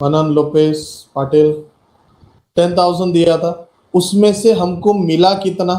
मनन Lopez Patil 10,000 दिया था, उसमें से हमको मिला कितना?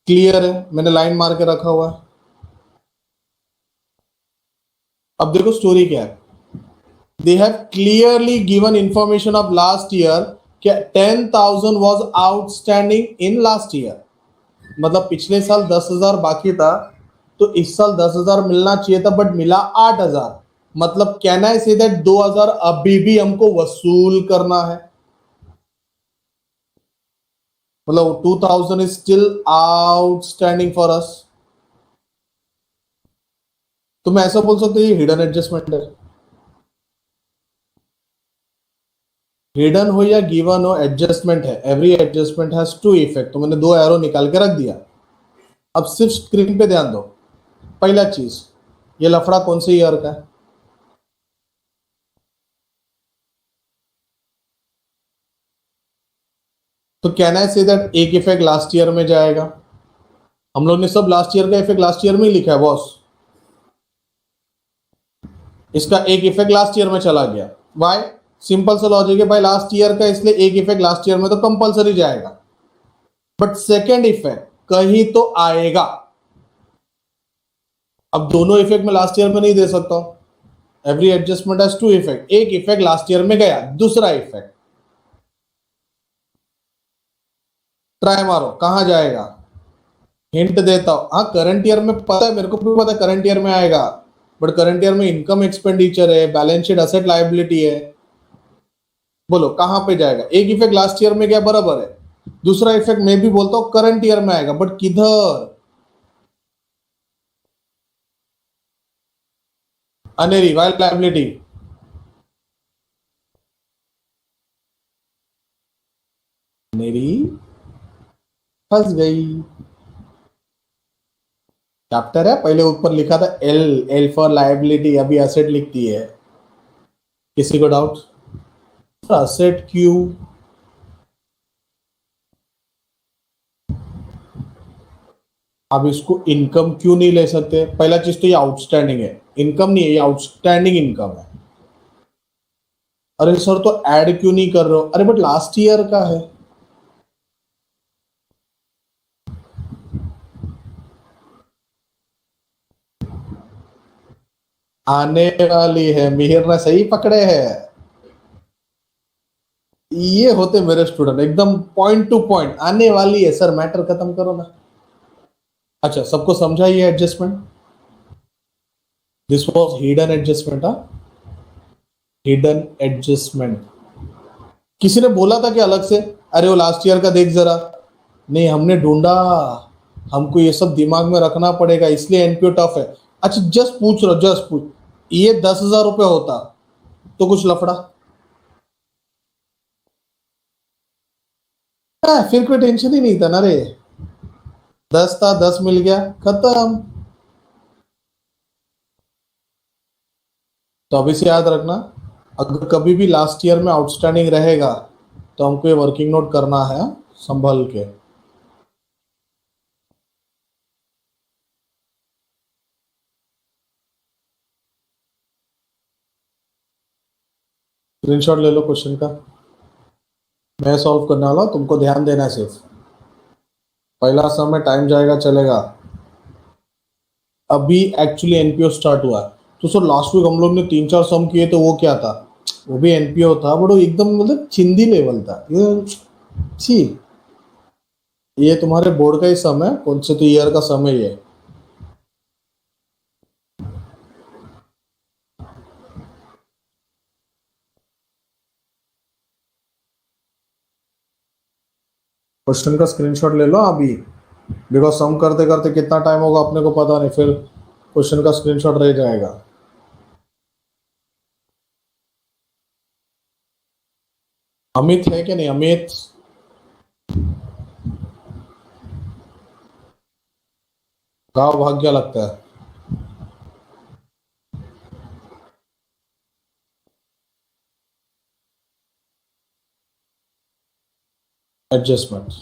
क्लियर है, मैंने लाइन मार के रखा हुआ है। अब देखो स्टोरी क्या है। They have clearly given information of last year कि 10,000 was outstanding in last year. मतलब पिछले साल 10,000 बाकी था, तो इस साल 10,000 मिलना चाहिए था, बट मिला 8,000। मतलब कहना है से दैट 2,000 अभी भी हमको वसूल करना है। मतलब 2,000 is still outstanding for us. तो मैं ऐसा बोल सकता हूँ ये हिडन एडजस्टमेंट है। हिडन हो या गिवन हो, एडजस्टमेंट है। Every adjustment has two effect. तो मैंने दो एरो निकाल के रख दिया। अब सिर्फ स्क्रीन पे ध्यान दो। पहला चीज, ये लफड़ा कौन से ईयर का है? तो कहना है से दैट एक इफेक्ट लास्ट ईयर में जाएगा। हम लोग ने सब लास्ट ईयर का इफेक्ट लास्ट ईयर में ही लिखा है बॉस। इसका एक इफेक्ट लास्ट ईयर में चला गया। वाई? सिंपल सा लॉजिक है भाई, लास्ट ईयर का, इसलिए एक इफेक्ट लास्ट ईयर में तो कंपलसरी जाएगा। बट सेकेंड इफेक्ट कहीं तो आएगा। अब दोनों इफेक्ट में लास्ट ईयर में नहीं दे सकता हूं। Every adjustment has two effect. एक इफेक्ट लास्ट ईयर में गया, दूसरा इफेक्ट ट्राई मारो कहां जाएगा। हिंट देता हूं, हाँ करंट ईयर में पता है, मेरे को भी पता है करंट ईयर में आएगा। बट करंट ईयर में इनकम एक्सपेंडिचर है, बैलेंस शीट असेट लायबिलिटी है। बोलो कहां पे जाएगा? एक इफेक्ट लास्ट ईयर में गया, बराबर है। दूसरा इफेक्ट मैं भी बोलता हूं करंट ईयर में आएगा, बट किधर? Aneri wild liability. अनेरी फंस गई। चैप्टर है, पहले ऊपर लिखा था एल, एल फॉर लायबिलिटी, अभी असेट लिखती है। किसी को डाउट? Asset Q. अब इसको इनकम क्यों नहीं ले सकते? पहला चीज तो ये आउटस्टैंडिंग है, इनकम नहीं है, ये आउटस्टैंडिंग इनकम है। अरे सर तो ऐड क्यों नहीं कर रहे हो? अरे बट लास्ट ईयर का है। आने वाली है, मिहिर ने सही पकड़े हैं। ये होते मेरे स्टूडेंट, एकदम पॉइंट टू पॉइंट। आने वाली है सर, मैटर खत्म करो ना। अच्छा, सबको समझा ये adjustment? This was hidden adjustment. हाँ, हिडन एडजस्टमेंट। किसी ने बोला था कि अलग से, अरे वो लास्ट ईयर का देख जरा। नहीं, हमने ढूंढा। हमको ये सब दिमाग में रखना पड़ेगा, इसलिए एनपीओ टफ है। अच्छा जस्ट पूछ रहा, जस्ट पूछ। ये 10,000 रुपये होता तो कुछ लफड़ा? फिर कोई टेंशन ही नहीं था ना रे। 10 था, 10 मिल गया, खत्म। तो अभी से याद रखना, अगर कभी भी लास्ट ईयर में आउटस्टैंडिंग रहेगा, तो हमको ये वर्किंग नोट करना है, संभल के। स्क्रीनशॉट ले लो क्वेश्चन का। मैं सॉल्व करने वाला हूं, तुमको ध्यान देना है सिर्फ। पहला सम में टाइम जाएगा, चलेगा। अभी एक्चुअली एनपीओ स्टार्ट हुआ है। तो सर लास्ट वीक हम लोग ने 3-4 सम किए, तो वो क्या था? वो भी एनपीओ था, बट वो एकदम मतलब चिंदी लेवल था ये। छी। ये तुम्हारे बोर्ड का ही सम है, कौन से तो ईयर का सम है ये। क्वेश्चन का स्क्रीनशॉट ले लो अभी। बिकॉज सम करते करते कितना टाइम होगा अपने को पता नहीं, फिर क्वेश्चन का स्क्रीनशॉट रह जाएगा। अमित है कि नहीं? अमित, गाँव भाग गया लगता है। एडजस्टमेंट।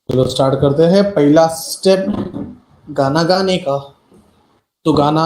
चलो स्टार्ट करते हैं। पहला स्टेप गाना गाने का। तो गाना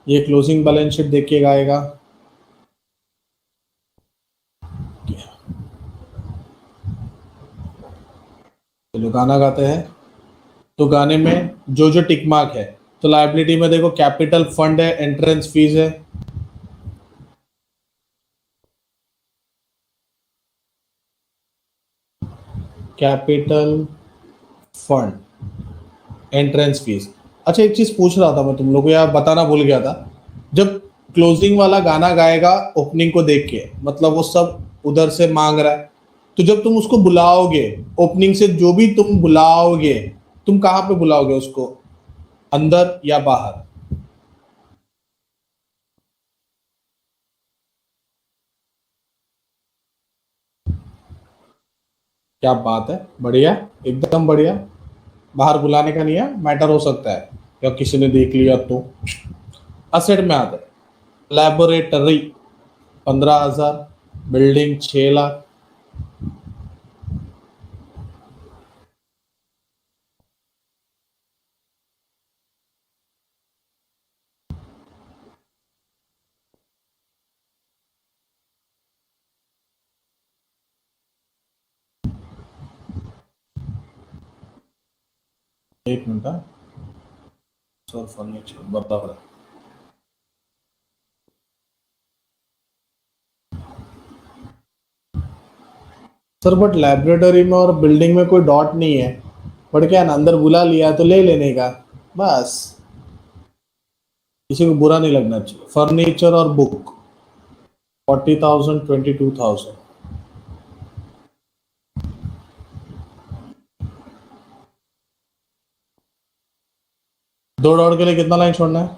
ये क्लोजिंग बैलेंस शीट देख के गाएगा। चलो गाना गाते हैं। तो गाने में जो जो टिक मार्क है, तो लाइबिलिटी में देखो कैपिटल फंड है, एंट्रेंस फीस है। Capital fund, entrance fees. अच्छा एक चीज पूछ रहा था मैं तुम लोगों को, यार बताना भूल गया था। जब क्लोजिंग वाला गाना गाएगा ओपनिंग को देख के, मतलब वो सब उधर से मांग रहा है, तो जब तुम उसको बुलाओगे, ओपनिंग से जो भी तुम बुलाओगे, तुम कहाँ पे बुलाओगे उसको, अंदर या बाहर? क्या बात है, बढ़िया, एकदम बढ़िया। बाहर बुलाने का नहीं है मैटर, हो सकता है या किसी ने देख लिया तो। असेट में आता है लैबोरेटरी 15,000, बिल्डिंग 6 लाख। एक मिनट हाँ। सर फर्नीचर बराबर। सर बट लेबोरेटरी में और बिल्डिंग में कोई डॉट नहीं है, बट क्या है ना, अंदर बुला लिया तो ले लेने का, बस। किसी को बुरा नहीं लगना चाहिए। फर्नीचर और बुक 40,000, 22,000। 2 डॉट के लिए कितना लाइन छोड़ना है?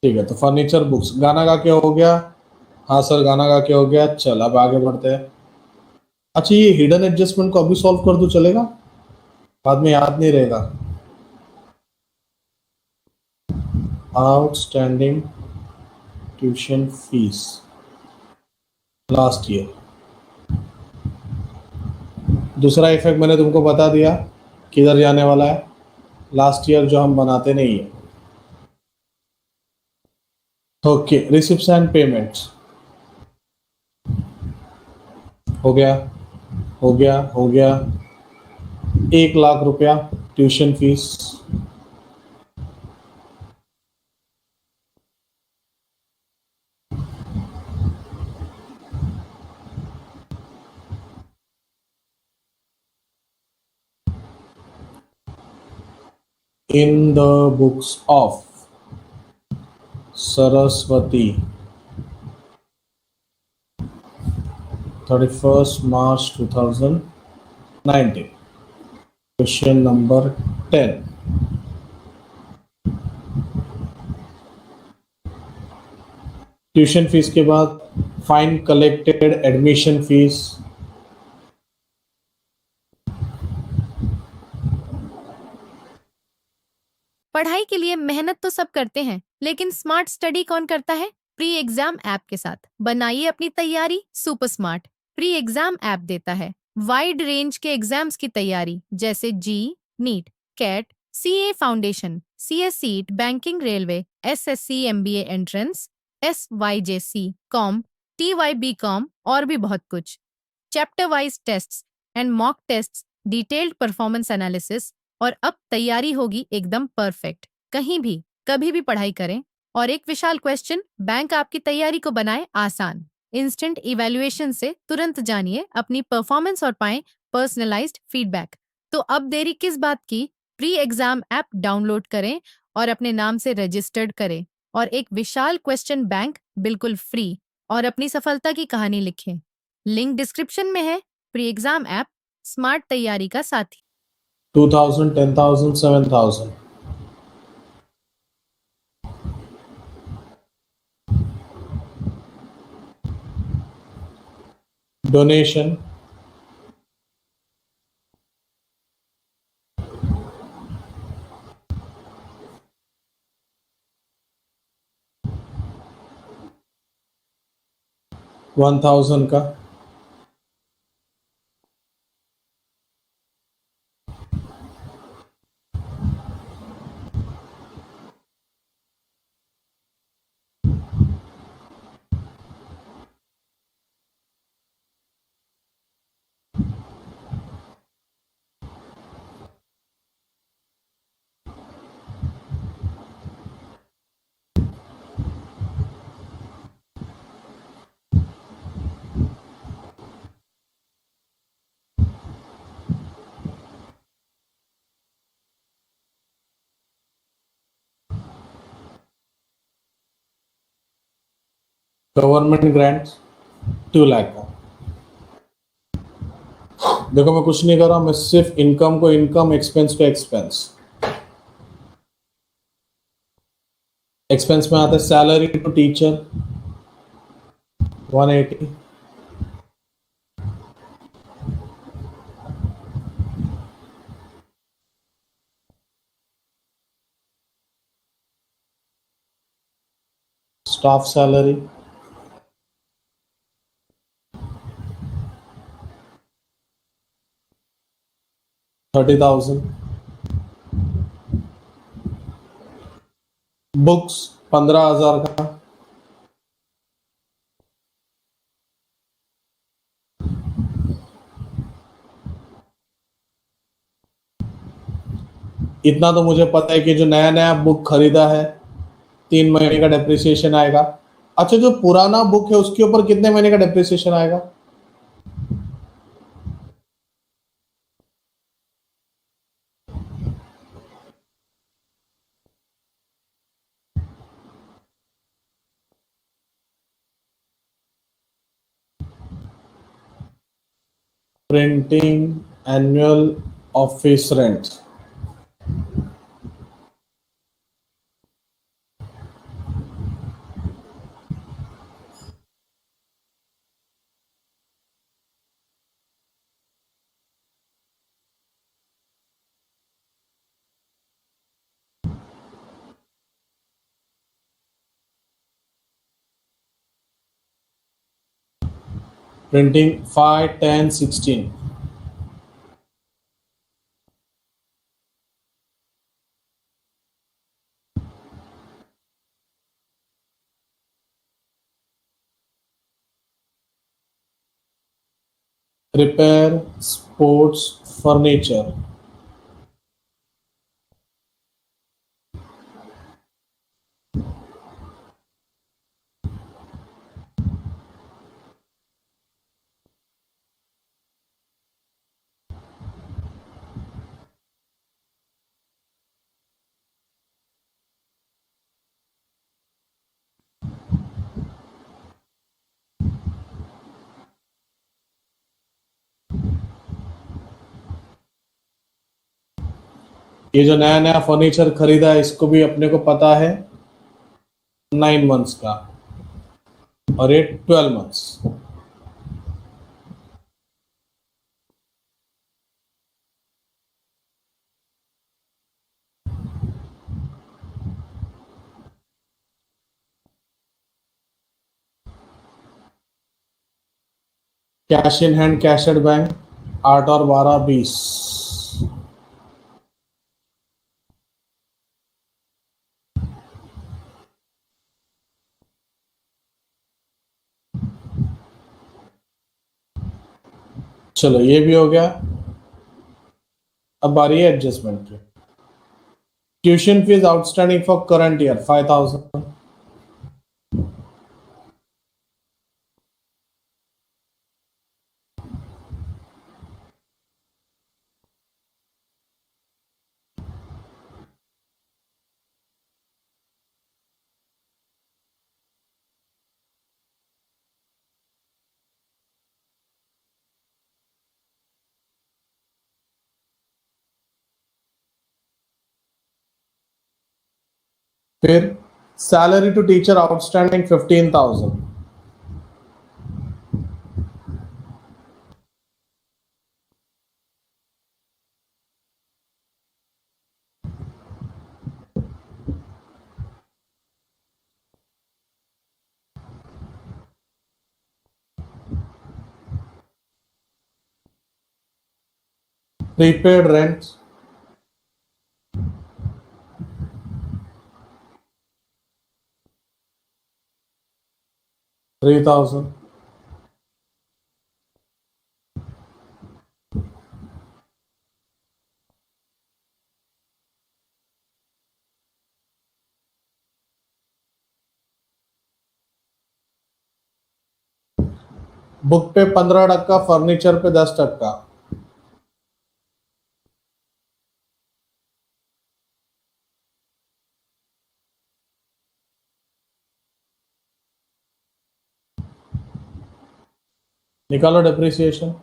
ठीक है, तो फर्नीचर बुक्स गाना गा के हो गया। हाँ सर गाना गा के हो गया। चल अब आगे बढ़ते हैं। अच्छा ये हिडन एडजस्टमेंट को अभी सॉल्व कर दूं चलेगा? बाद में याद नहीं रहेगा। Outstanding tuition fees last year. दूसरा इफेक्ट मैंने तुमको बता दिया किधर जाने वाला है, लास्ट ईयर जो हम बनाते नहीं है। ओके, रिसिप्ट्स एंड पेमेंट्स हो गया, हो गया, हो गया। 1 लाख रुपया tuition fees. In the books of Saraswati 31st March 2019। Question number 10। Tuition fees के बाद फाइन कलेक्टेड एडमिशन फीस। पढ़ाई के लिए मेहनत तो सब करते हैं, लेकिन स्मार्ट स्टडी कौन करता है? प्री एग्जाम ऐप के साथ बनाइए अपनी तैयारी super smart. Pre exam app देता है वाइड रेंज के एग्जाम्स की तैयारी, जैसे JEE, NEET, CAT, CA foundation, CS seat, banking, railway, SSC, MBA entrance, SYJC, com, TYB com और भी बहुत कुछ। Chapter wise tests and mock tests, detailed performance analysis, और अब तैयारी होगी एकदम परफेक्ट। कहीं भी कभी भी पढ़ाई करें। और एक विशाल क्वेश्चन बैंक आपकी तैयारी को बनाए आसान। इंस्टेंट इवैल्यूएशन से तुरंत जानिए अपनी परफॉर्मेंस और पाएं पर्सनलाइज्ड फीडबैक। तो अब देरी किस बात की? प्री एग्जाम ऐप डाउनलोड करें और अपने नाम से रजिस्टर्ड करें और एक विशाल क्वेश्चन बैंक बिल्कुल फ्री और अपनी सफलता की कहानी लिखें। लिंक डिस्क्रिप्शन में है। प्री एग्जाम ऐप स्मार्ट तैयारी का साथी। 2,000, 10,000, 7,000। डोनेशन, $1,000 का, गवर्नमेंट ग्रांट 2 लाख का। देखो मैं कुछ नहीं कर रहा हूं, मैं सिर्फ इनकम को इनकम, एक्सपेंस को एक्सपेंस। एक्सपेंस में आता है salary to teacher 180, staff salary 30,000, books 15,000 का, इतना तो मुझे पता है कि जो नया नया बुक खरीदा है 3 महीने का डेप्रिसिएशन आएगा। अच्छा, जो पुराना बुक है उसके ऊपर कितने महीने का डेप्रिसिएशन आएगा? Printing annual office rent, printing 5, 10, 16, repair sports furniture, ये जो नया नया फर्नीचर खरीदा है इसको भी अपने को पता है 9 मंथ्स का, और ये 12 months. Cash in hand, cash at bank 8 और 12, 20। चलो ये भी हो गया। अब बारी है एडजस्टमेंट की। Tuition fees outstanding for current year 5,000, फिर salary to teacher outstanding 15,000, prepaid rent 3,000. Book पे 15%, फर्नीचर पे 10%. निकालो डिप्रिसिएशन.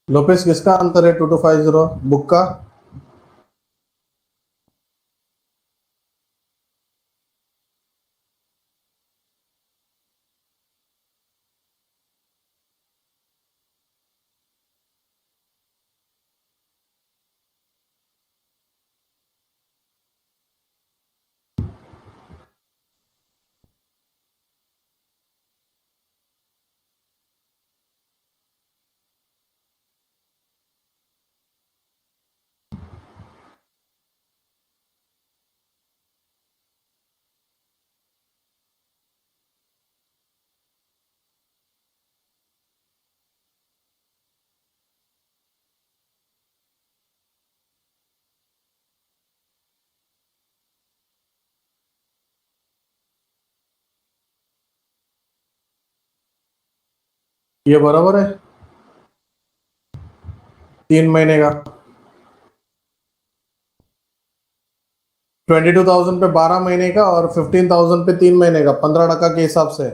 लोपेस किसका आंसर है 2250 बुक का? ये बराबर है 3 महीने का. 22,000 पे 12 महीने का और 15,000 पे 3 महीने का 15% के हिसाब से.